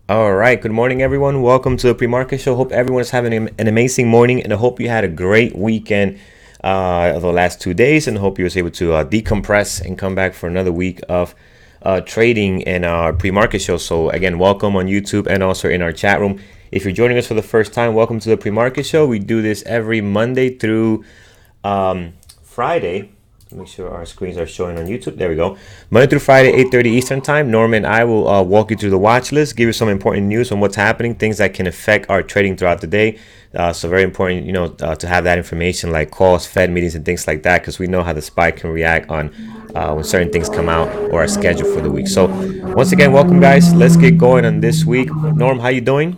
All right, good morning, everyone. Welcome to the pre-market show. Hope everyone is having an amazing morning, and I hope you had a great weekend the last 2 days, and hope you was able to decompress and come back for another week of trading in our pre-market show. So again, welcome on YouTube and also in our chat room. If you're joining us for the first time, welcome to the pre-market show. We do this every Monday through Friday. Make sure our screens are showing on YouTube. There we go. Monday through Friday, 8:30 Eastern Time. Norman and I will walk you through the watch list, give you some important news on what's happening, things that can affect our trading throughout the day. So very important, to have that information like calls, Fed meetings, and things like that, because we know how the SPY can react on when certain things come out or are scheduled for the week. So once again, welcome, guys. Let's get going on this week. Norm, how you doing?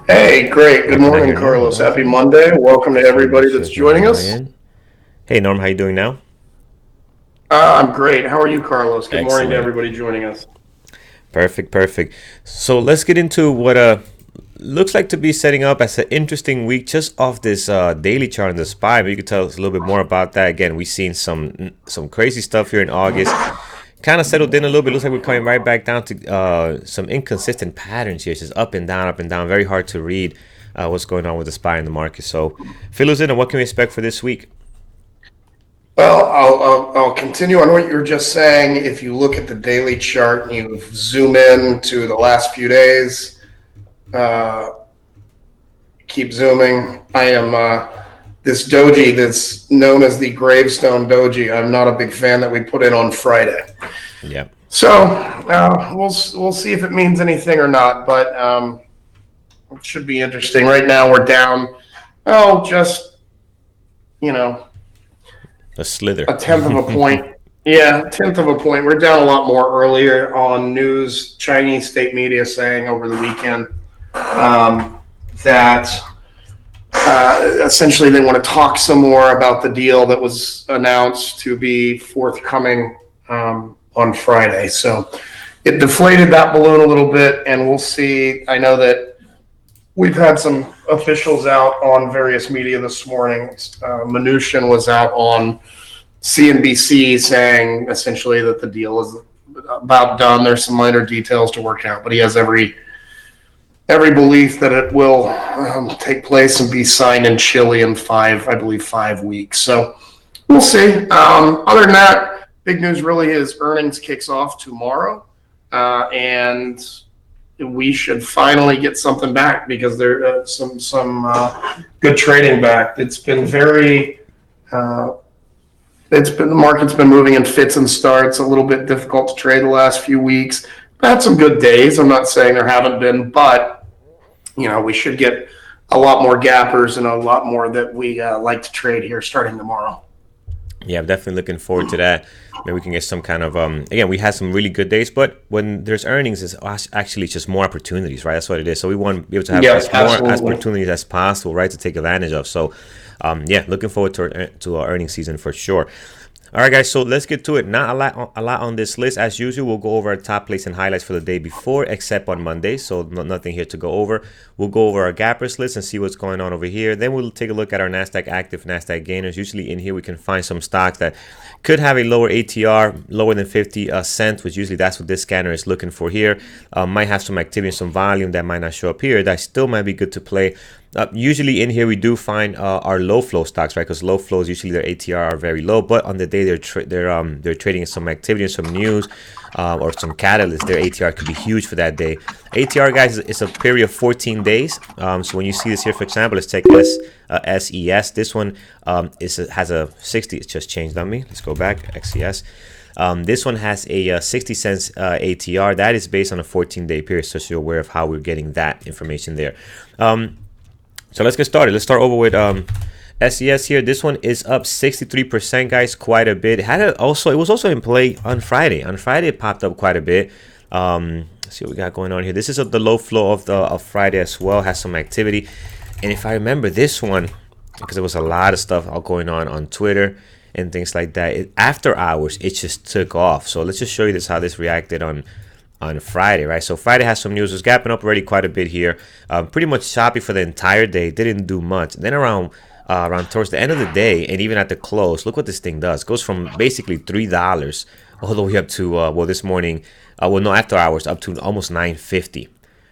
Hey, great. Good Yep, can I morning, hear now? Carlos. Happy Awesome. Monday. Welcome to Just want to make everybody sure that's it's going on joining my us. end. Hey, Norm, how you doing now? I'm great. How are you, Carlos? Good morning to Excellent. everybody joining us. Perfect, perfect. So let's get into what looks like to be setting up as an interesting week just off this daily chart on the SPY. But you could tell us a little bit more about that. Again, we've seen some crazy stuff here in August. Kind of settled in a little bit. Looks like we're coming right back down to some inconsistent patterns here. It's just up and down, up and down. Very hard to read what's going on with the SPY in the market. So fill us in on what can we expect for this week. Well, I'll continue on what you were just saying. If you look at the daily chart and you zoom in to the last few days, uh, keep zooming. I am this doji that's known as the gravestone doji. I'm not a big fan that we put in on Friday. Yeah. So we'll see if it means anything or not, but it should be interesting. Right now we're down, just you know, A slither. a tenth of a point. Yeah, a tenth of a point. We're down a lot more earlier on news. Chinese state media saying over the weekend that essentially they want to talk some more about the deal that was announced to be forthcoming on Friday. So it deflated that balloon a little bit, and we'll see. I know that we've had some officials out on various media this morning. Mnuchin was out on CNBC saying essentially that the deal is about done. There's some minor details to work out, but he has every belief that it will take place and be signed in Chile in I believe 5 weeks. So we'll see. Other than that, big news really is earnings kicks off tomorrow, and we should finally get something back because there some good trading back. It's been very the market's been moving in fits and starts, a little bit difficult to trade the last few weeks. Had some good days. I'm not saying there haven't been, but we should get a lot more gappers and a lot more that we like to trade here starting tomorrow. Yeah, I'm definitely looking forward to that. Maybe we can get some kind of again, we had some really good days, but when there's earnings, it's actually just more opportunities, right? That's what it is. So we want to be able to have Yes, as more absolutely. opportunities as possible, right, to take advantage of. So yeah, looking forward to our earnings season for sure. All right, guys, so let's get to it. Not a lot on this list. As usual, we'll go over our top plays and highlights for the day before, except on Monday, so nothing here to go over. We'll go over our gappers list and see what's going on over here. Then we'll take a look at our NASDAQ active, NASDAQ gainers. Usually in here, we can find some stocks that could have a lower ATR, lower than 50 cents, which usually that's what this scanner is looking for here. Might have some activity and some volume that might not show up here. That still might be good to play. Usually in here we do find our low flow stocks, right? Because low flows usually their ATR are very low, but on the day they're trading some activity and some news or some catalyst, their ATR could be huge for that day. ATR, guys, is a period of 14 days. So when you see this here, for example, let's take SES. This one has a 60. It's just changed on me. Let's go back. XES. This one has a 60 cents ATR. That is based on a 14-day period, so you're aware of how we're getting that information there. So let's get started. Let's start over with SES here. This one is up 63%, guys, quite a bit. It was also in play on Friday. On Friday, it popped up quite a bit. Let's see what we got going on here. This is the low flow of Friday as well. Has some activity, and if I remember this one, because there was a lot of stuff going on Twitter and things like that. After hours, it just took off. So let's just show you this how this reacted on Friday, right? So Friday has some news. It was gapping up already quite a bit here. Pretty much choppy for the entire day. Didn't do much. Then around around towards the end of the day, and even at the close, look what this thing does. It goes from basically $3 all the way up to well, this morning, well, no, after hours, up to almost 9.50.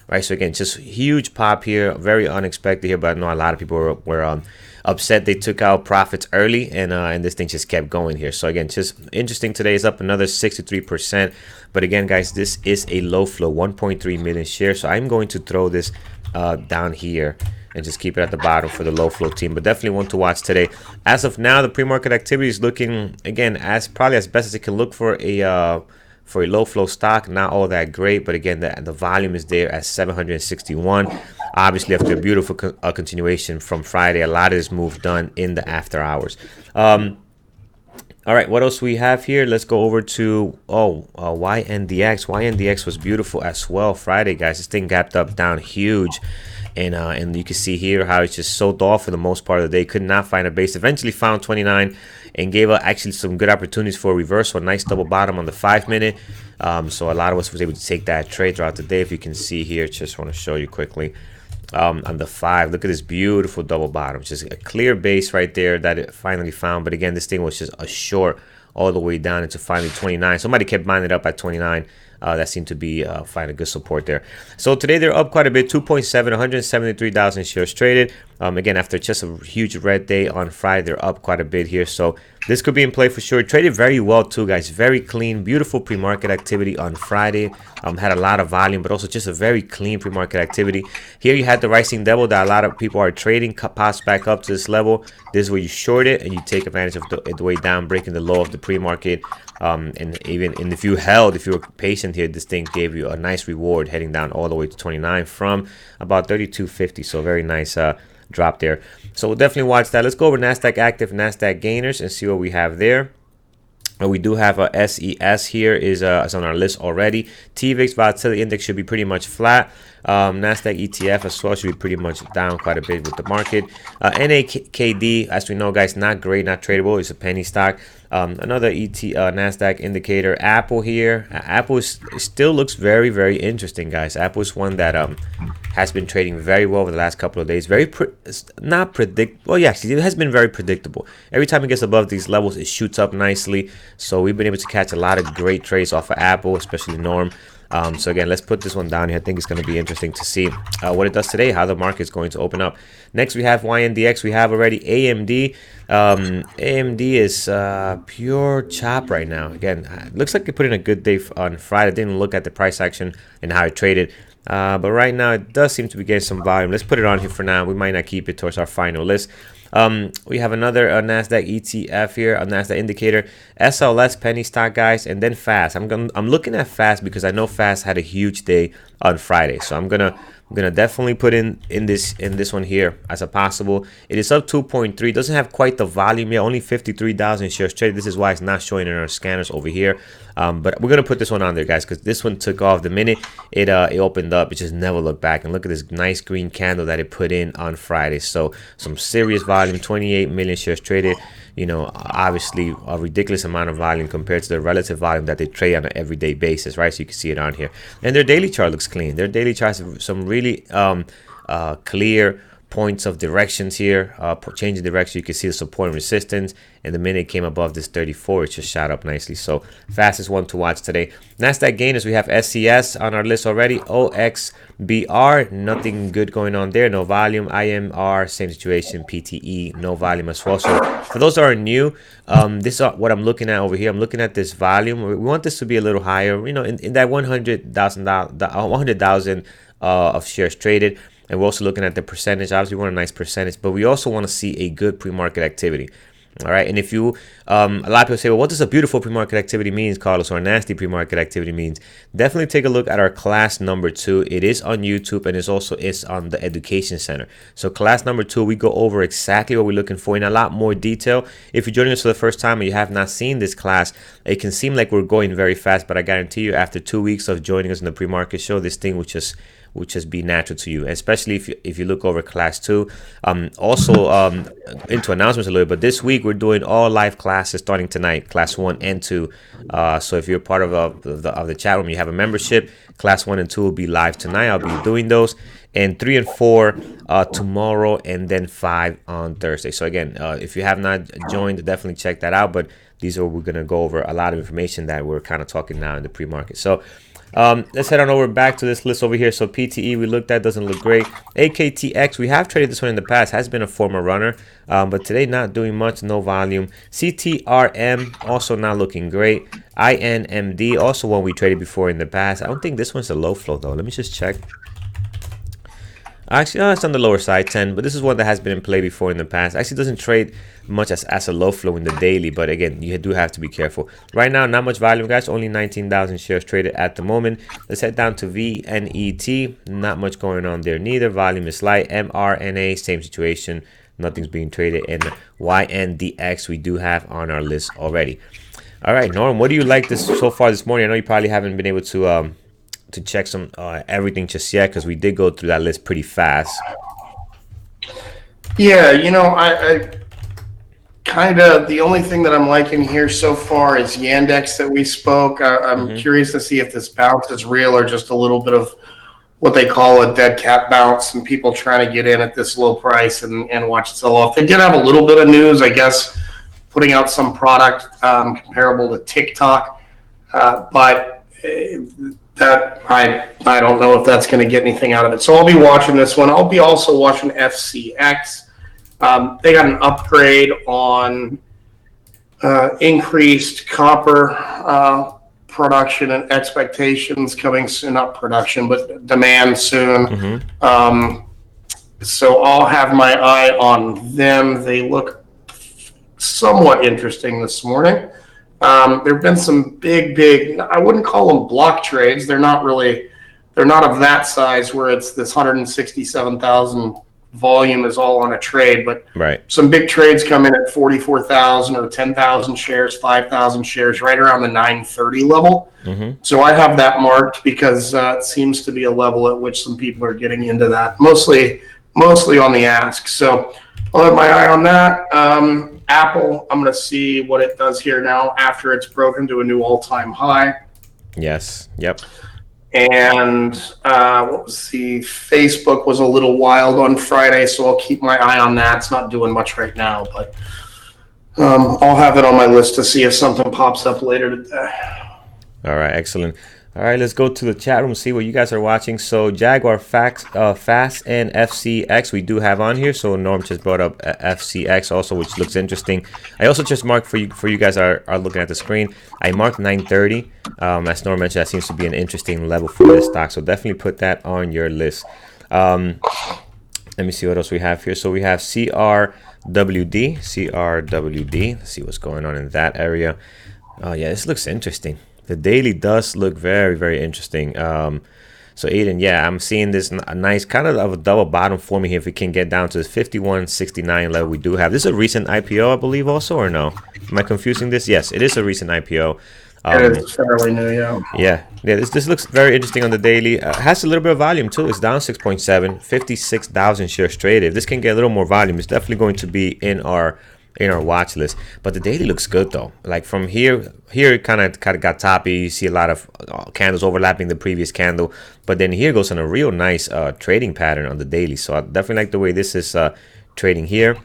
Right, so again, just huge pop here, very unexpected here, but I know a lot of people were upset they took out profits early, and this thing just kept going here. So again, just interesting. Today is up another 63%, but again, guys, this is a low flow, 1.3 million shares. So I'm going to throw this down here and just keep it at the bottom for the low flow team, but definitely one to watch today. As of now, the pre-market activity is looking, again, as probably as best as it can look for a low flow stock. Not all that great, but again, the volume is there at 761. Obviously, after a beautiful continuation from Friday, a lot of this move done in the after hours. All right, what else we have here? Let's go over to YNDX. YNDX was beautiful as well Friday, guys. This thing gapped up down huge. And you can see here how it's just sold off for the most part of the day. Could not find a base. Eventually found 29 and gave actually some good opportunities for a reversal. A nice double bottom on the 5-minute. So a lot of us was able to take that trade throughout the day. If you can see here, just want to show you quickly. On the 5, look at this beautiful double bottom. Just a clear base right there that it finally found. But again, this thing was just a short all the way down into finally 29. Somebody kept buying it up at 29. That seemed to be find a good support there. So today they're up quite a bit, 2.7, 173,000 shares traded. Again, after just a huge red day on Friday, they're up quite a bit here. So this could be in play for sure. Traded very well too, guys. Very clean, beautiful pre-market activity on Friday. Had a lot of volume, but also just a very clean pre-market activity. Here you had the rising devil that a lot of people are trading, pops back up to this level. This is where you short it and you take advantage of the way down, breaking the low of the pre-market. And if you were patient here, this thing gave you a nice reward heading down all the way to 29 from about 32.50. So very nice drop there. So we'll definitely watch that. Let's go over NASDAQ active, NASDAQ gainers, and see what we have there. We do have a SES here is on our list already. TVIX volatility index should be pretty much flat. NASDAQ ETF as well should be pretty much down quite a bit with the market. NAKD, as we know, guys, not great, not tradable. It's a penny stock. Another NASDAQ indicator, Apple here. Apple still looks very, very interesting, guys. Apple is one that has been trading very well over the last couple of days. Not predictable. Well, yeah, actually, it has been very predictable. Every time it gets above these levels, it shoots up nicely. So we've been able to catch a lot of great trades off of Apple, especially Norm. So again, let's put this one down here. I think it's going to be interesting to see what it does today, how the market's going to open up. Next, we have YNDX. We have already AMD. AMD is pure chop right now. Again, looks like they put in a good day on Friday. I didn't look at the price action and how it traded. But right now, it does seem to be getting some volume. Let's put it on here for now. We might not keep it towards our final list. We have another NASDAQ ETF here, a NASDAQ indicator, SLS penny stock, guys, and then FAST. I'm looking at FAST because I know FAST had a huge day on Friday, so I'm gonna definitely put in this one here as a possible. It is up 2.3. Doesn't have quite the volume yet. Only 53,000 shares traded. This is why it's not showing in our scanners over here. But we're gonna put this one on there, guys, because this one took off the minute it opened up. It just never looked back. And look at this nice green candle that it put in on Friday. So some serious volume. 28 million shares traded. You know, obviously a ridiculous amount of volume compared to the relative volume that they trade on an everyday basis, right? So you can see it on here. And their daily chart looks clean. Their daily chart has some really clear points of directions here, changing direction. You can see the support and resistance, and the minute it came above this 34, it just shot up nicely. So fastest one to watch today. NASDAQ gainers, we have SCS on our list already. OXBR, nothing good going on there, no volume. IMR, same situation. PTE, no volume as well. So for those that are new, this is what I'm looking at over here. I'm looking at this volume. We want this to be a little higher, you know, in that 100,000 of shares traded. And we're also looking at the percentage. Obviously, we want a nice percentage, but we also want to see a good pre-market activity. All right. And if you, a lot of people say, well, what does a beautiful pre-market activity means, Carlos, or a nasty pre-market activity means? Definitely take a look at our class number 2. It is on YouTube, and it's on the Education Center. So class number 2, we go over exactly what we're looking for in a lot more detail. If you're joining us for the first time and you have not seen this class, it can seem like we're going very fast, but I guarantee you, after 2 weeks of joining us in the pre-market show, this thing will just be natural to you, especially if you look over class 2. Also into announcements a little bit, but this week we're doing all live classes starting tonight, class 1 and 2. So if you're part of the chat room, you have a membership, class 1 and 2 will be live tonight. I'll be doing those. and 3 and 4 tomorrow, and then 5 on Thursday. So again, if you have not joined, definitely check that out. But these are, we're going to go over a lot of information that we're kind of talking now in the pre-market. So let's head on over back to this list over here. So PTE we looked at, doesn't look great. AKTX, we have traded this one in the past, has been a former runner, but today not doing much, no volume. CTRM also not looking great. INMD, also one we traded before in the past. I don't think this one's a low flow though. Let me just check. Actually, it's on the lower side, 10, but this is one that has been in play before in the past. Actually doesn't trade much as a low flow in the daily, but again, you do have to be careful. Right now, not much volume, guys. Only 19,000 shares traded at the moment. Let's head down to VNET. Not much going on there neither. Volume is light. MRNA, same situation. Nothing's being traded. And YNDX, we do have on our list already. All right, Norm, what do you like this so far this morning? I know you probably haven't been able to check some everything just yet, because we did go through that list pretty fast. Yeah, I kind of, the only thing that I'm liking here so far is Yandex that we spoke. I'm curious to see if this bounce is real or just a little bit of what they call a dead cat bounce and people trying to get in at this low price and watch it sell off. They did have a little bit of news, I guess, putting out some product comparable to TikTok, but that I don't know if that's going to get anything out of it. So I'll be watching this one. I'll be also watching FCX. They got an upgrade on increased copper production and expectations coming soon. Not production, but demand soon. So I'll have my eye on them. They look somewhat interesting this morning. There have been some big, I wouldn't call them block trades. They're not of that size where it's this 167,000 volume is all on a trade, but some big trades come in at 44,000 or 10,000 shares, 5,000 shares, right around the 930 level. So I have that marked because it seems to be a level at which some people are getting into that, mostly on the ask. So I'll have my eye on that. Apple, I'm going to see what it does here now after it's broken to a new all-time high. Yes. Yep. And Facebook was a little wild on Friday, so I'll keep my eye on that. It's not doing much right now, but I'll have it on my list to see if something pops up later today. All right, excellent. All right, let's go to the chat room, see what you guys are watching. So Jaguar Fast and FCX we do have on here. So Norm just brought up FCX also, which looks interesting. I also just marked for you guys are looking at the screen. I marked 930. As Norm mentioned, that seems to be an interesting level for this stock. So definitely put that on your list. Let me see what else we have here. So we have CRWD. Let's see what's going on in that area. Oh yeah, this looks interesting. The daily does look very, very interesting. So Aiden, yeah, I'm seeing this a nice kind of a double bottom forming here. If we can get down to this 51.69 level, we do have. This is a recent IPO, I believe, also, or no? Am I confusing this? Yes, it is a recent IPO. It is fairly new, yeah. Yeah. This looks very interesting on the daily. Has a little bit of volume too. It's down 6.7, 56,000 shares traded. If this can get a little more volume, it's definitely going to be in our watch list. But the daily looks good though. Like from here it kind of got toppy. You see a lot of candles overlapping the previous candle, but then here goes on a real nice trading pattern on the daily. So I definitely like the way this is trading here.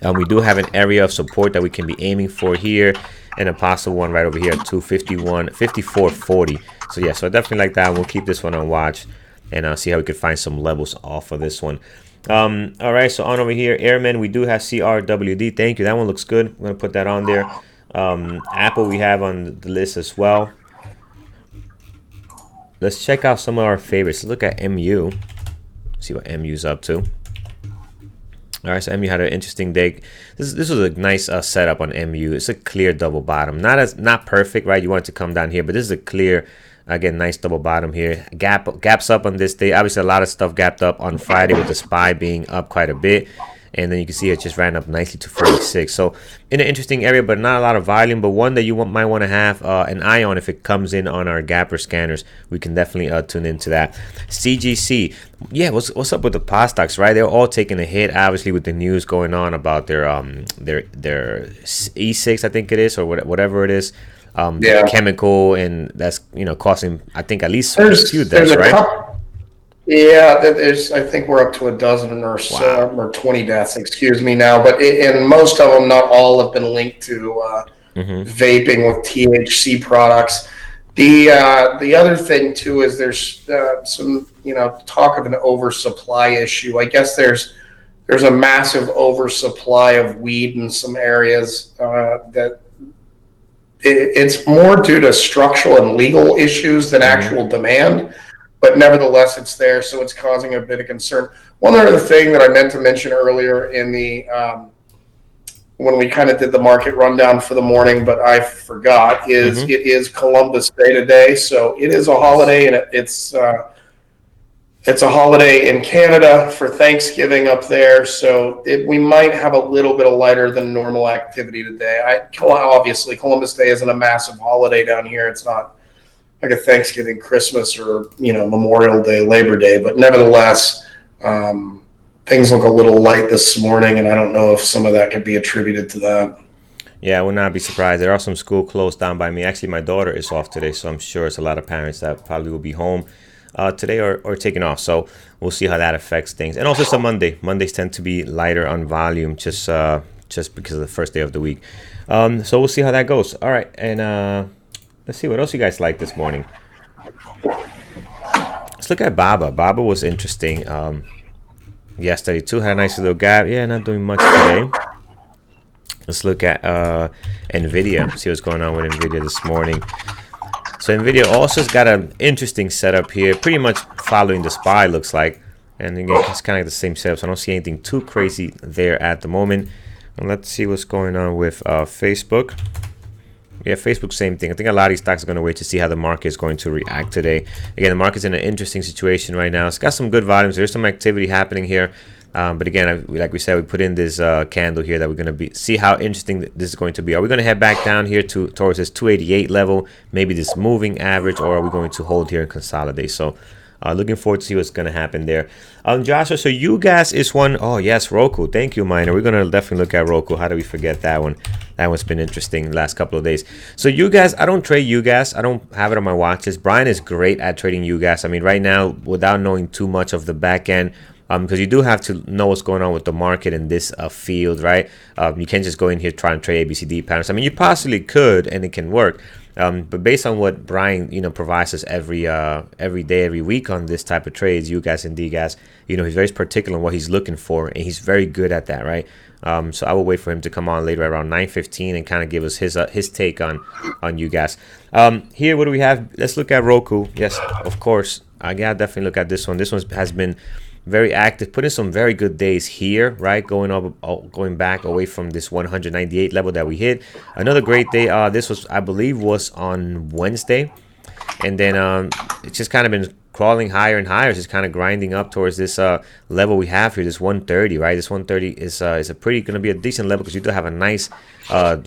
We do have an area of support that we can be aiming for here, and a possible one right over here at 54.40. So yeah, so I definitely like that. We'll keep this one on watch and see how we can find some levels off of this one. All right, so on over here, Airman, we do have CRWD. Thank you. That one looks good. I'm going to put that on there. Apple we have on the list as well. Let's check out some of our favorites. Let's look at MU. See what MU's up to. All right, so MU had an interesting day. This was a nice setup on MU. It's a clear double bottom. Not perfect, right? You want it to come down here, but this is a clear, again, nice double bottom here. Gaps up on this day. Obviously, a lot of stuff gapped up on Friday with the SPY being up quite a bit. And then you can see it just ran up nicely to 46. So in an interesting area, but not a lot of volume. But one that you might want to have an eye on if it comes in on our gapper scanners. We can definitely tune into that. CGC. Yeah, what's up with the POS stocks, right? They're all taking a hit, obviously, with the news going on about their E6, I think it is, or whatever it is. Chemical, and that's costing, I think, at least a few deaths, right? Yeah, I think we're up to a dozen or Wow. so, or 20 deaths, excuse me now. But and most of them, not all, have been linked to Mm-hmm. vaping with THC products. The other thing too is there's some talk of an oversupply issue. I guess there's a massive oversupply of weed in some areas that it's more due to structural and legal issues than Mm-hmm. actual demand, but nevertheless, it's there, so it's causing a bit of concern. One other thing that I meant to mention earlier in the when we kind of did the market rundown for the morning, but I forgot, is Mm-hmm. it is Columbus Day today, so it is a Yes. holiday, and it's a holiday in Canada for Thanksgiving up there, so we might have a little bit of lighter than normal activity today. Obviously, Columbus Day isn't a massive holiday down here. It's not like a Thanksgiving, Christmas, or Memorial Day, Labor Day, but nevertheless, um, things look a little light this morning, and I don't know if some of that could be attributed to that. Yeah, I would not be surprised. There are some school closed down by me. Actually, my daughter is off today, so I'm sure it's a lot of parents that probably will be home today or taking off. So we'll see how that affects things. And also, it's a Monday. Mondays tend to be lighter on volume, just because of the first day of the week. So we'll see how that goes. All right, and let's see what else you guys like this morning. Let's look at Baba. Baba was interesting. Yesterday too had a nice little gap. Yeah, not doing much today. Let's look at Nvidia. See what's going on with Nvidia this morning. So Nvidia also has got an interesting setup here, pretty much following the SPY looks like. And again, it's kind of like the same setup, so I don't see anything too crazy there at the moment. And let's see what's going on with Facebook. Yeah, Facebook, same thing. I think a lot of these stocks are going to wait to see how the market is going to react today. Again, the market's in an interesting situation right now. It's got some good volumes. There's some activity happening here. But again, like we said, we put in this candle here that we're going to see how interesting this is going to be. Are we going to head back down here towards this 288 level, maybe this moving average, or are we going to hold here and consolidate? So looking forward to see what's going to happen there. Joshua, so UGAS is one. Oh, yes, Roku. Thank you, Miner. We're going to definitely look at Roku. How do we forget that one? That one's been interesting the last couple of days. So UGAS, I don't trade UGAS. I don't have it on my watch list. Brian is great at trading UGAS. I mean, right now, without knowing too much of the back end, because you do have to know what's going on with the market in this field, right? You can't just go in here try and trade ABCD patterns. I mean, you possibly could, and it can work. But based on what Brian, provides us every day, every week on this type of trades, UGAS and DGAS, he's very particular on what he's looking for, and he's very good at that, right? So I will wait for him to come on later around 9:15 and kind of give us his take on UGAS. Here, what do we have? Let's look at Roku. Yes, of course. I gotta definitely look at this one. This one has been very active, putting some very good days here, right? Going back away from this 198 level that we hit. Another great day. This was, I believe, was on Wednesday, and then it's just kind of been crawling higher and higher. It's just kind of grinding up towards this level we have here, this 130, right? This 130 is a pretty going to be a decent level because you do have a nice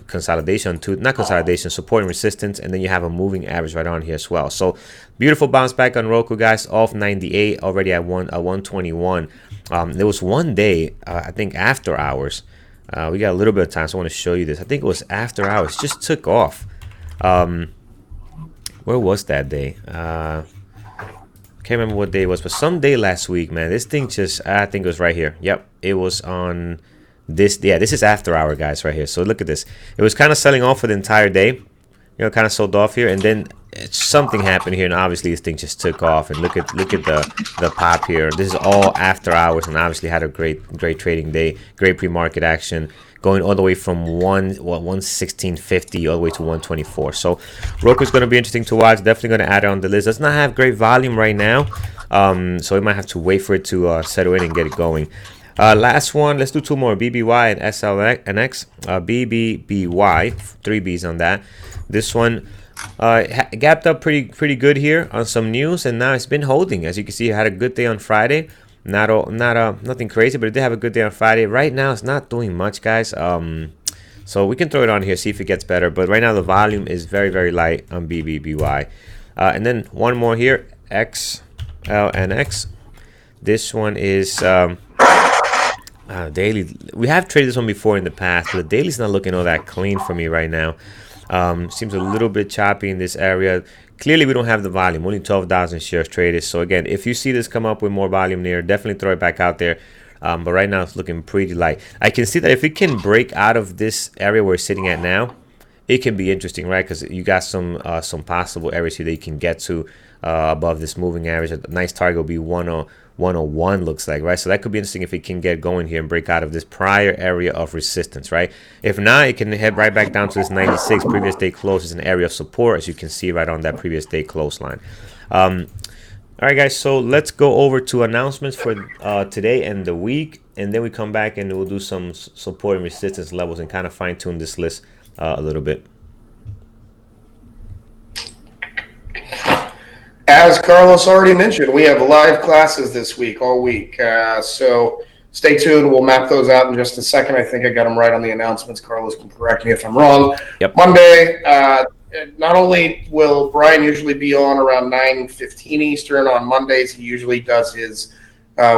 consolidation to not consolidation, support and resistance, and then you have a moving average right on here as well. So beautiful bounce back on Roku, guys, off 98, already at 121. There was one day, I think after hours. We got a little bit of time, so I want to show you this. I think it was after hours. Just took off. Where was that day? Can't remember what day it was, but some day last week, man. This thing just, I think it was right here. Yep, it was on this. Yeah, this is after hour, guys, right here. So look at this. It was kind of selling off for the entire day. Kind of sold off here, and then something happened here, and obviously this thing just took off. And look at the pop here. This is all after hours, and obviously had a great trading day, great pre-market action, going all the way from 116.50 all the way to 124. So Roku is going to be interesting to watch. Definitely going to add it on the list. Does not have great volume right now, so we might have to wait for it to settle in and get it going. Last one, let's do two more, BBY and SLNX. BBBY, 3 B's on that. This one gapped up pretty good here on some news, and now it's been holding. As you can see, it had a good day on Friday. Nothing crazy, but it did have a good day on Friday. Right now, it's not doing much, guys. So we can throw it on here, see if it gets better. But right now, the volume is very light on BBBY. And then one more here, XLNX. This one is daily. We have traded this one before in the past, but the daily's not looking all that clean for me right now. Seems a little bit choppy in this area. clearly we don't have the volume, only 12,000 shares traded. So again, if you see this come up with more volume there, definitely throw it back out there. But right now it's looking pretty light. I can see that if it can break out of this area we're sitting at now, it can be interesting, right? Because you got some possible areas here that you can get to above this moving average. A nice target will be 101, looks like, right? So that could be interesting if it can get going here and break out of this prior area of resistance, right? If not, it can head right back down to this 96 previous day close is an area of support, as you can see right on that previous day close line. All right, guys, so let's go over to announcements for today and the week, and then we come back and we'll do some support and resistance levels and kind of fine tune this list a little bit. As Carlos already mentioned, we have live classes this week, all week. So stay tuned. We'll map those out in just a second. I think I got them right on the announcements. Carlos can correct me if I'm wrong. Yep. Monday, not only will Brian usually be on around 9:15 Eastern on Mondays, he usually does his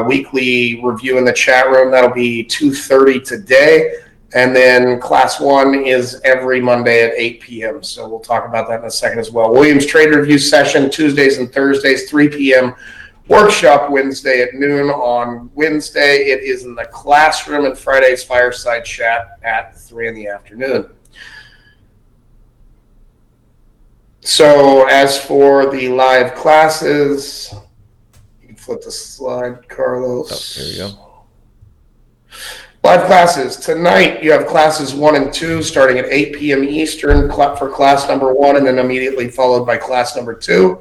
weekly review in the chat room. That'll be 2:30 today. And then class 1 is every Monday at 8 p.m. So we'll talk about that in a second as well. Williams Trade Review session Tuesdays and Thursdays, 3 p.m. Workshop Wednesday at noon on Wednesday. It is in the classroom, and Friday's fireside chat at 3 in the afternoon. So as for the live classes, you can flip the slide, Carlos. Oh, here we go. Live classes. Tonight, you have classes 1 and 2 starting at 8 p.m. Eastern for class number 1, and then immediately followed by class number 2.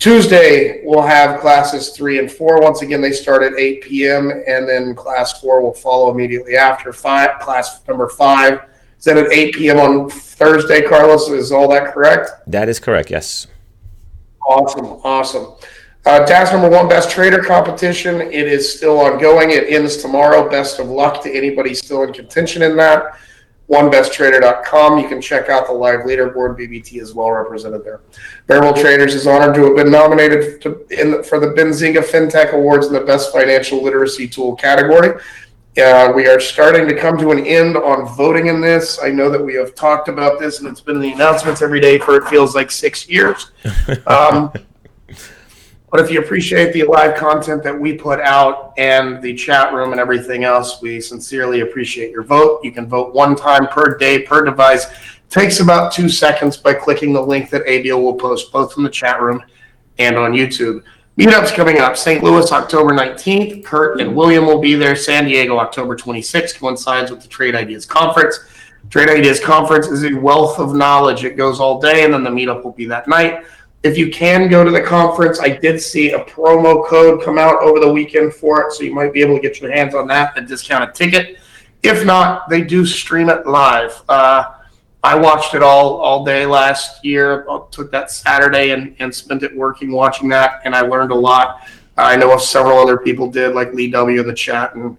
Tuesday, we'll have classes 3 and 4. Once again, they start at 8 p.m., and then class 4 will follow immediately after. Class number 5 is then at 8 p.m. on Thursday, Carlos. Is all that correct? That is correct, yes. Awesome. Task number 1, Best Trader competition. It is still ongoing. It ends tomorrow. Best of luck to anybody still in contention in that. OneBestTrader.com. You can check out the live leaderboard. BBT is well represented there. Variable Traders is honored to have been nominated for the Benzinga FinTech Awards in the Best Financial Literacy Tool category. We are starting to come to an end on voting in this. I know that we have talked about this, and it's been in the announcements every day for it feels like 6 years. But if you appreciate the live content that we put out and the chat room and everything else, we sincerely appreciate your vote. You can vote 1 time per day per device. It takes about 2 seconds by clicking the link that Abiel will post both in the chat room and on YouTube. Meetups coming up. St. Louis, October 19th. Kurt and William will be there. San Diego, October 26th, coincides with the Trade Ideas Conference. Trade Ideas Conference is a wealth of knowledge. It goes all day, and then the meetup will be that night. If you can go to the conference, I did see a promo code come out over the weekend for it, so you might be able to get your hands on that, a discounted ticket. If not, they do stream it live. I watched it all day last year. I took that Saturday and spent it working, watching that, and I learned a lot. I know several other people did, like Lee W. in the chat. And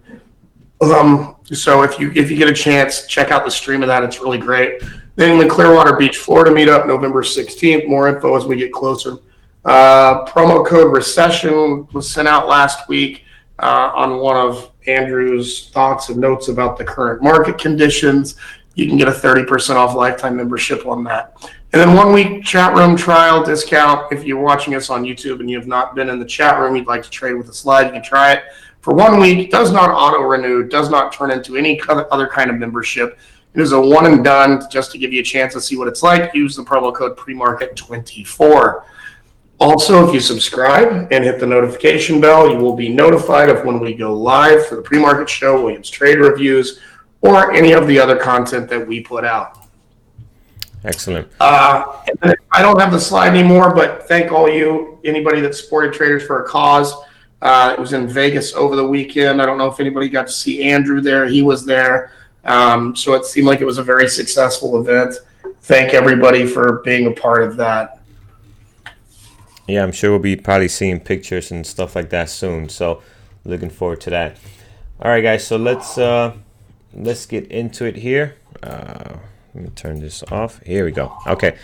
so if you get a chance, check out the stream of that. It's really great. Then the Clearwater Beach, Florida meetup, November 16th. More info as we get closer. Promo code recession was sent out last week on one of Andrew's thoughts and notes about the current market conditions. You can get a 30% off lifetime membership on that. And then 1 week chat room trial discount. If you're watching us on YouTube and you have not been in the chat room, you'd like to trade with us live, you can try it for 1 week. Does not auto renew, does not turn into any other kind of membership. It is a one and done, just to give you a chance to see what it's like. Use the promo code PREMARKET24. Also, if you subscribe and hit the notification bell, you will be notified of when we go live for the pre-market show, Williams Trade Reviews, or any of the other content that we put out. Excellent. I don't have the slide anymore, but thank all anybody that supported Traders for a Cause. It was in Vegas over the weekend. I don't know if anybody got to see Andrew there. He was there. So it seemed like it was a very successful event. Thank everybody for being a part of that. Yeah, I'm sure we'll be probably seeing pictures and stuff like that soon. So looking forward to that. All right, guys. So let's get into it here. Let me turn this off. Here we go. Okay. All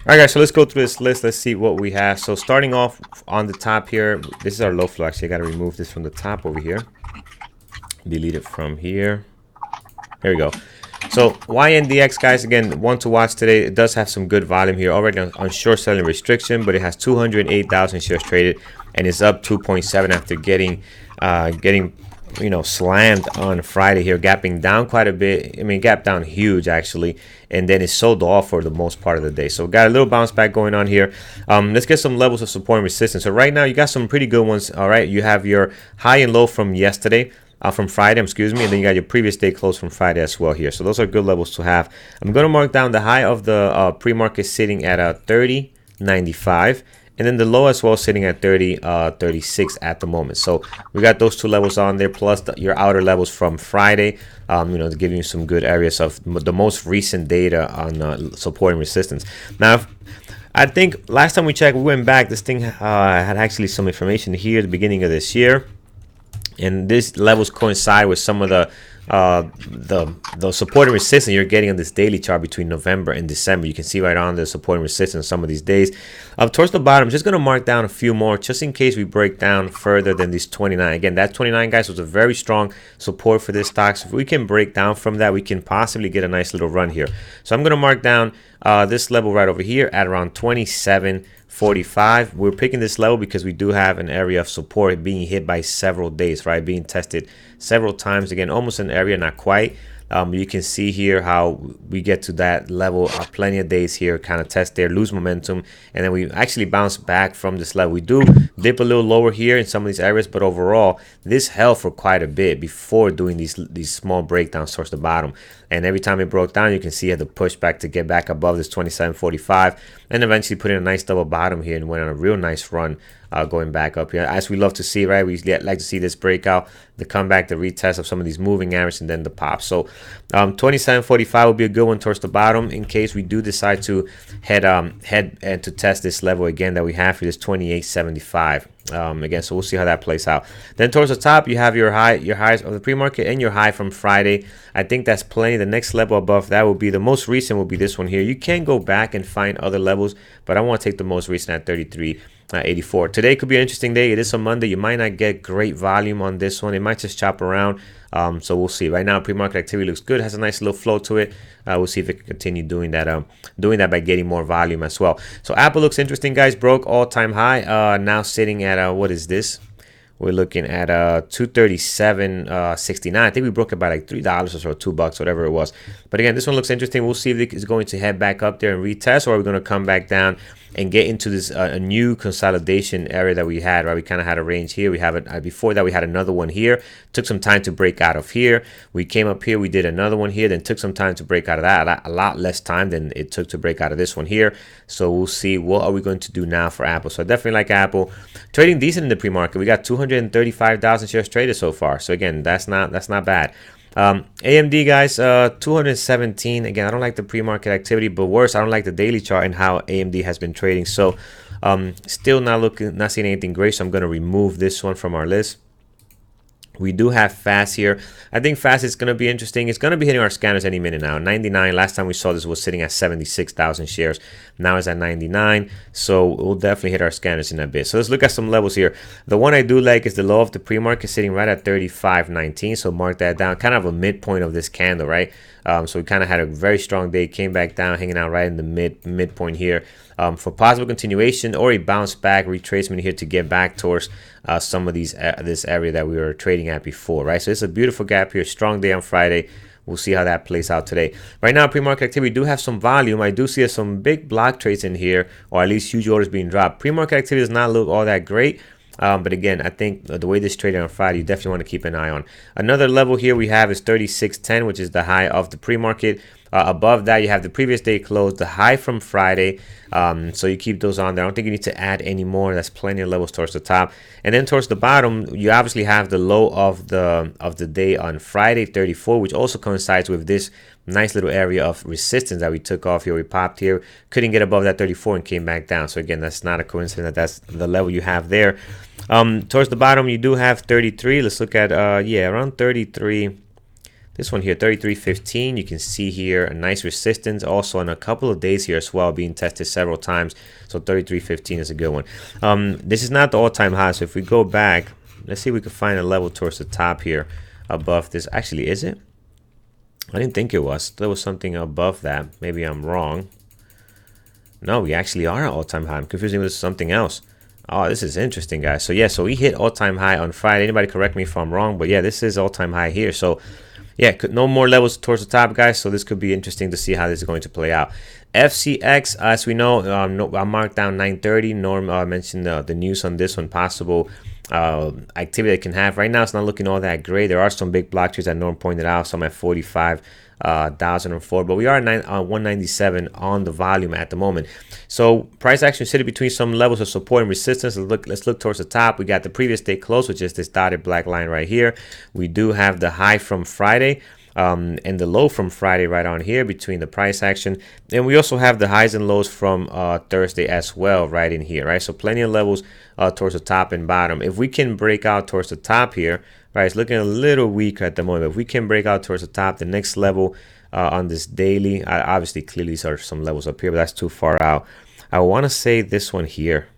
right, guys. So let's go through this list. Let's see what we have. So starting off on the top here, this is our low flow. Actually, I got to remove this from the top over here. Delete it from here. There we go. So So YNDX, guys, again, one to watch today. It does have some good volume here already on short selling restriction, but it has 208,000 shares traded and it's up 2.7 after getting slammed on Friday here, gapping down quite a bit. I mean, gap down huge actually, and then it sold off for the most part of the day. So got a little bounce back going on here. Let's get some levels of support and resistance. So right now you got some pretty good ones. All right, you have your high and low from yesterday. From Friday, excuse me, and then you got your previous day close from Friday as well here. So those are good levels to have. I'm going to mark down the high of the pre-market sitting at 30.95, and then the low as well sitting at 30.36 at the moment. So we got those two levels on there, plus your outer levels from Friday, to give you some good areas of the most recent data on support and resistance. Now, I think last time we checked, we went back. This thing had actually some information here at the beginning of this year. And these levels coincide with some of the support and resistance you're getting on this daily chart between November and December. You can see right on the support and resistance some of these days. Towards the bottom, I'm just going to mark down a few more just in case we break down further than these 29. Again, that 29, guys, was a very strong support for this stock. So if we can break down from that, we can possibly get a nice little run here. So I'm going to mark down this level right over here at around 27.45. We're picking this level because we do have an area of support being hit by several days, right? Being tested several times. Again, almost an area, not quite. You can see here how we get to that level plenty of days here, kind of test there, lose momentum, and then we actually bounce back from this level. We do dip a little lower here in some of these areas, but overall this held for quite a bit before doing these small breakdowns towards the bottom. And every time it broke down, you can see it had to push back to get back above this 27.45, and eventually put in a nice double bottom here and went on a real nice run going back up here, as we love to see, right? We like to see this breakout, the comeback, the retest of some of these moving averages, and then the pop. So 27.45 will be a good one towards the bottom in case we do decide to head and to test this level again that we have here, this 28.75. Again, so we'll see how that plays out. Then towards the top, you have your highs of the pre-market and your high from Friday. I think that's plenty. The next level above that will be the most recent, will be this one here. You can go back and find other levels, but I want to take the most recent at 33.84. Today could be an interesting day. It is a Monday. You might not get great volume on this one. It might just chop around. So we'll see. Right now, pre-market activity looks good. Has a nice little flow to it. We'll see if it can continue doing that by getting more volume as well. So Apple looks interesting, guys. Broke all-time high. Now sitting at what is this? We're looking at 237.69. I think we broke it by like $3 or so, $2, whatever it was. But again, this one looks interesting. We'll see if it is going to head back up there and retest, or are we going to come back down and get into this a new consolidation area that we had, right? We kind of had a range here. We have it before that. We had another one here. Took some time to break out of here. We came up here. We did another one here. Then took some time to break out of that. A lot less time than it took to break out of this one here. So we'll see what are we going to do now for Apple. So I definitely like Apple. Trading decent in the pre-market. We got 235,000 shares traded so far. So again, that's not bad. AMD, guys, 217. Again, I don't like the pre-market activity, but worse, I don't like the daily chart and how AMD has been trading. So still not seeing anything great. So I'm going to remove this one from our list. We do have Fast here. I think Fast is going to be interesting. It's going to be hitting our scanners any minute now. 99. Last time we saw this was sitting at 76,000 shares. Now it's at 99. So we'll definitely hit our scanners in a bit. So let's look at some levels here. The one I do like is the low of the pre-market sitting right at 35.19. So mark that down. Kind of a midpoint of this candle, right? So we kind of had a very strong day. Came back down, hanging out right in the midpoint here. For possible continuation or a bounce back retracement here to get back towards some of this area that we were trading at before, right? So it's a beautiful gap here, strong day on Friday. We'll see how that plays out today. Right now, pre-market activity, we do have some volume. I do see some big block trades in here, or at least huge orders being dropped. Pre-market activity does not look all that great. But again, I think the way this traded on Friday, you definitely want to keep an eye on. Another level here we have is 36.10, which is the high of the pre-market. Above that, you have the previous day close, the high from Friday. So you keep those on there. I don't think you need to add any more. That's plenty of levels towards the top. And then towards the bottom, you obviously have the low of the day on Friday, 34, which also coincides with this nice little area of resistance that we took off here. We popped here, couldn't get above that 34 and came back down. So again, that's not a coincidence. That's the level you have there. Towards the bottom, you do have 33. Let's look at around 33. This one here, 33.15. You can see here a nice resistance also on a couple of days here as well, being tested several times. So 33.15 is a good one. This is not the all-time high. So if we go back, let's see if we can find a level towards the top here above this. Actually, is it? I didn't think it was. There was something above that. Maybe I'm wrong. No, we actually are at all-time high. I'm confusing with something else. Oh, this is interesting, guys. So yeah, so we hit all-time high on Friday. Anybody correct me if I'm wrong, but yeah, this is all-time high here. So yeah, no more levels towards the top, guys. So this could be interesting to see how this is going to play out. FCX, as we know, I marked down 930. Norm mentioned the news on this one, possible activity it can have. Right now, it's not looking all that great. There are some big block trades that Norm pointed out. Some at 45,004, but we are at 197 on the volume at the moment. So price action sitting between some levels of support and resistance. Let's look towards the top. We got the previous day close, which is this dotted black line right here. We do have the high from Friday. And the low from Friday right on here between the price action, and we also have the highs and lows from Thursday as well right in here, right? So plenty of levels towards the top and bottom. If we can break out towards the top here, right, it's looking a little weaker at the moment. If we can break out towards the top, the next level on this daily, obviously clearly these are some levels up here, but that's too far out. I want to say this one here.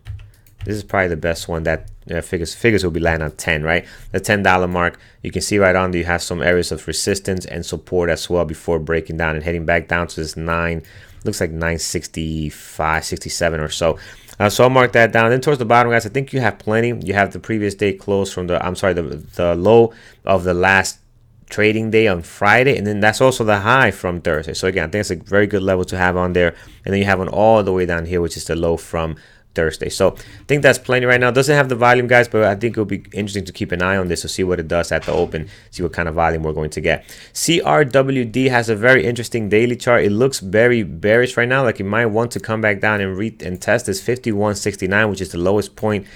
This is probably the best one that figures will be landing on 10, right? The $10 mark. You can see right on there you have some areas of resistance and support as well before breaking down and heading back down to this 9. Looks like 965, 67 or so. So I'll mark that down. Then towards the bottom, guys, I think you have plenty. You have the previous day close from the low of the last trading day on Friday, and then that's also the high from Thursday. So again, I think it's a very good level to have on there. And then you have one all the way down here, which is the low from Thursday. So I think that's plenty right now. Doesn't have the volume, guys, but I think it'll be interesting to keep an eye on this to see what it does at the open, see what kind of volume we're going to get. CRWD has a very interesting daily chart. It looks very bearish right now, like it might want to come back down and test this 51.69, which is the lowest point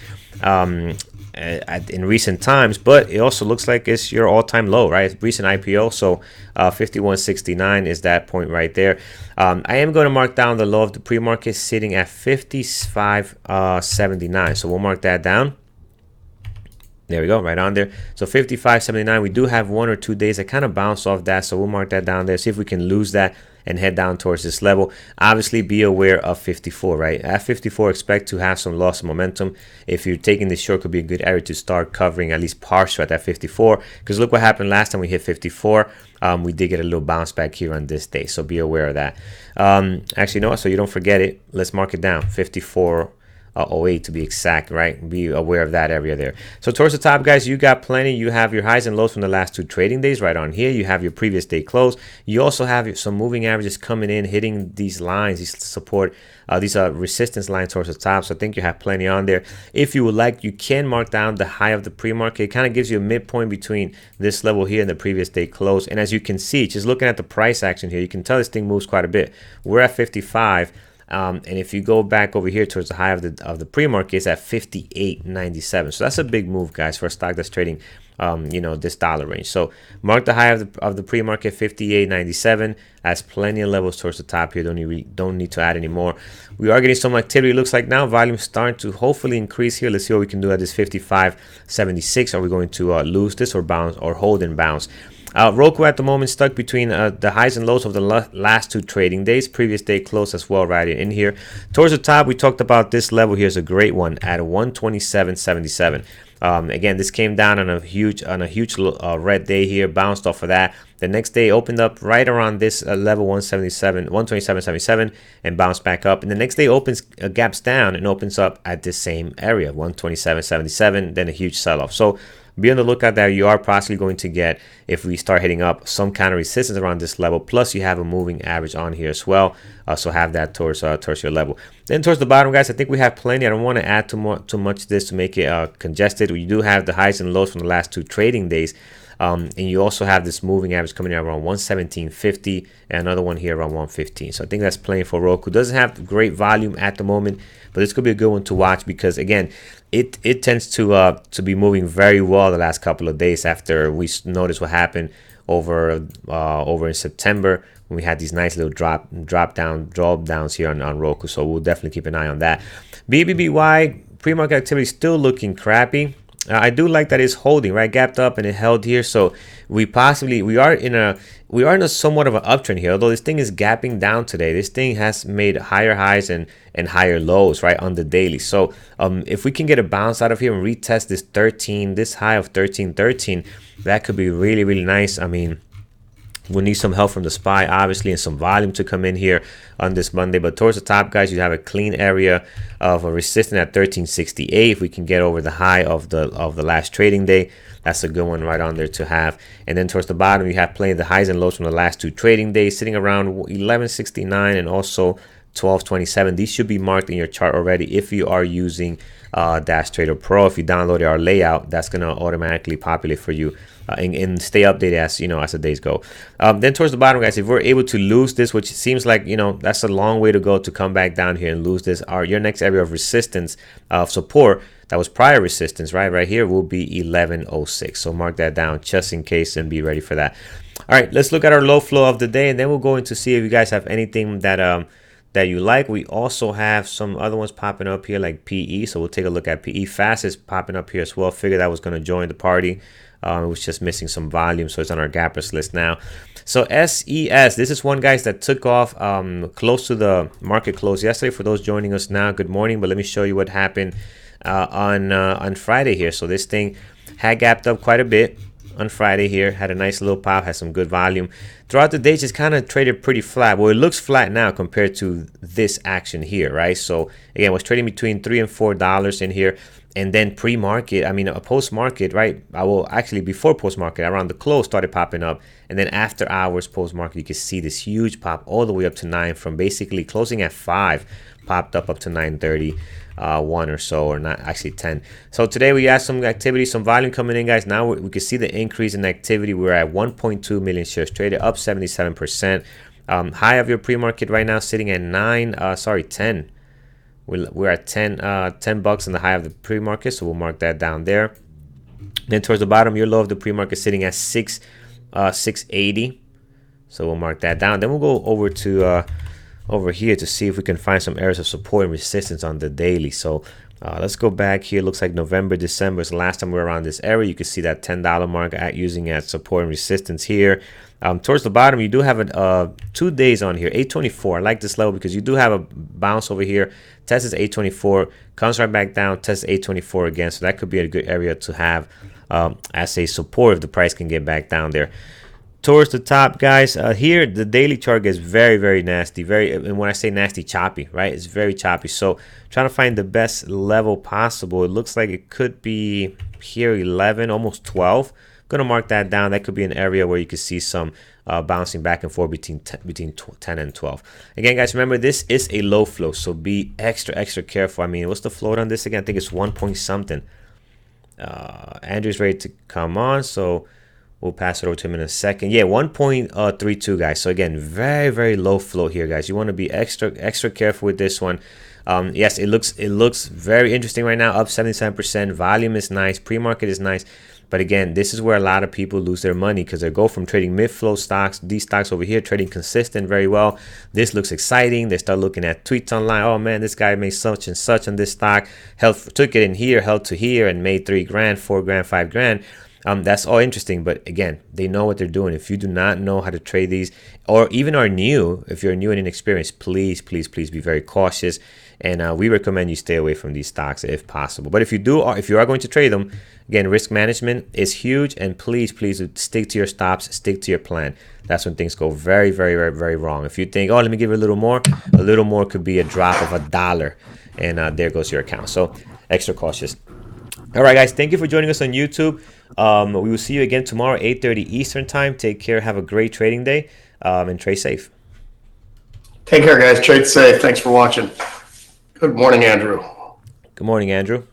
in recent times, but it also looks like it's your all-time low, right? Recent IPO, so 51.69 is that point right there. I am going to mark down the low of the pre-market sitting at 55.79, so we'll mark that down. There we go, right on there. So 55.79. We do have 1 or 2 days that kind of bounce off that, so we'll mark that down there. See if we can lose that and head down towards this level. Obviously, be aware of 54, right? At 54, expect to have some loss of momentum. If you're taking this short, could be a good area to start covering at least partial at that 54. Because look what happened last time we hit 54. We did get a little bounce back here on this day, so be aware of that. Actually, no, so you don't forget it. Let's mark it down. 54. 08 to be exact, right? Be aware of that area there. So towards the top, guys, you got plenty. You have your highs and lows from the last 2 trading days right on here. You have your previous day close. You also have some moving averages coming in, hitting these lines, these support, these are resistance lines towards the top. So I think you have plenty on there. If you would like, you can mark down the high of the pre-market. It kind of gives you a midpoint between this level here and the previous day close. And as you can see, just looking at the price action here, you can tell this thing moves quite a bit. We're at 55. And if you go back over here towards the high of the pre-market, it's at 58.97. So that's a big move, guys, for a stock that's trading, this dollar range. So mark the high of the pre-market, 58.97. Has plenty of levels towards the top here. Don't need to add any more. We are getting some activity. It looks like now volume starting to hopefully increase here. Let's see what we can do at this 55.76. Are we going to lose this or bounce or hold and bounce? Roku at the moment stuck between the highs and lows of the last 2 trading days. Previous day close as well right in here. Towards the top, we talked about this level here is a great one at 127.77. Again, this came down on a huge red day here, bounced off of that. The next day opened up right around this level 127.77 and bounced back up. And the next day opens gaps down and opens up at this same area, 127.77, then a huge sell-off. So be on the lookout that you are possibly going to get, if we start hitting up, some kind of resistance around this level. Plus, you have a moving average on here as well. So have that towards your level. Then towards the bottom, guys, I think we have plenty. I don't want to add too much to this to make it congested. We do have the highs and lows from the last 2 trading days. And you also have this moving average coming in around 117.50 and another one here around 115. So I think that's plenty for Roku. Doesn't have great volume at the moment, but this could be a good one to watch because, again, it tends to be moving very well the last couple of days after we noticed what happened over in September when we had these nice little drop downs here on Roku. So we'll definitely keep an eye on that. BBBY pre-market activity still looking crappy. I do like that it's holding, right? Gapped up and it held here. So we are in a somewhat of an uptrend here. Although this thing is gapping down today, this thing has made higher highs and higher lows, right, on the daily. So if we can get a bounce out of here and retest this high of 13.13, that could be really, really nice. I mean, We'll need some help from the SPY, obviously, and some volume to come in here on this Monday. But towards the top, guys, you have a clean area of a resistance at 1368. If we can get over the high of the last trading day, that's a good one right on there to have. And then towards the bottom, you have plenty of the highs and lows from the last 2 trading days, sitting around 1169 and also 1227. These should be marked in your chart already if you are using Dash Trader Pro. If you downloaded our layout, that's gonna automatically populate for you and stay updated as as the days go. Then towards the bottom, guys, if we're able to lose this, which seems like that's a long way to go to come back down here and lose this, your next area of resistance of support that was prior resistance right here will be 1106. So mark that down just in case and be ready for that. All right, let's look at our low flow of the day, and then we'll go into see if you guys have anything that that you like. We also have some other ones popping up here like PE, so we'll take a look at PE. Fast is popping up here as well. Figured that was going to join the party. It was just missing some volume, so it's on our gappers list now. So SES, this is one, guys, that took off close to the market close yesterday. For those joining us now, good morning. But let me show you what happened on Friday here. So this thing had gapped up quite a bit on Friday here, had a nice little pop, had some good volume. Throughout the day, just kind of traded pretty flat. Well, it looks flat now compared to this action here, right? So again, was trading between $3 and $4 in here. And then pre-market, I mean, a post-market, right? Before post-market, around the close started popping up. And then after hours post-market, you can see this huge pop all the way up to 9 from basically closing at 5, popped up to 9:30. 1 or so, or not actually 10. So today we had some activity, some volume coming in, guys. Now we can see the increase in activity. We're at 1.2 million shares traded, up 77%. High of your pre-market right now sitting at 10. We're at 10 bucks in the high of the pre-market, so we'll mark that down there. Then towards the bottom, your low of the pre-market sitting at 680, so we'll mark that down. Then we'll go over to over here to see if we can find some areas of support and resistance on the daily. So let's go back here. Looks like November, December is the last time we were around this area. You can see that $10 mark using as support and resistance here. Towards the bottom, you do have 2 days on here, 824. I like this level because you do have a bounce over here. Tests 824, comes right back down, tests 824 again. So that could be a good area to have as a support if the price can get back down there. Towards the top, guys, here the daily chart gets very, very nasty. And when I say nasty, choppy, right? It's very choppy. So trying to find the best level possible. It looks like it could be here 11, almost 12. Gonna mark that down. That could be an area where you could see some bouncing back and forth between 10 and 12. Again, guys, remember this is a low flow, so be extra careful. I mean, what's the float on this again? I think it's 1 point something. Andrew's ready to come on, so we'll pass it over to him in a second. Yeah, 1.32, guys. So again, very low flow here, guys. You want to be extra careful with this one. Yes, it looks very interesting right now, up 77%. Volume is nice, pre-market is nice. But again, this is where a lot of people lose their money because they go from trading mid-flow stocks, these stocks over here, trading consistent very well. This looks exciting. They start looking at tweets online. Oh man, this guy made such and such on this stock. Took it in here, held to here, and made $3 grand, $4 grand, $5 grand. That's all interesting, but again, they know what they're doing. If you do not know how to trade these, or even are new, if you're new and inexperienced, please be very cautious. And we recommend you stay away from these stocks if possible. But if you are going to trade them, again, risk management is huge, and please stick to your stops, stick to your plan. That's when things go very wrong. If you think, oh, let me give it a little more could be a drop of $1, and there goes your account. So extra cautious. All right, guys, thank you for joining us on YouTube. We will see you again tomorrow, 8:30 Eastern time. Take care. Have a great trading day, and trade safe. Take care, guys. Trade safe. Thanks for watching. Good morning, Andrew. Good morning, Andrew.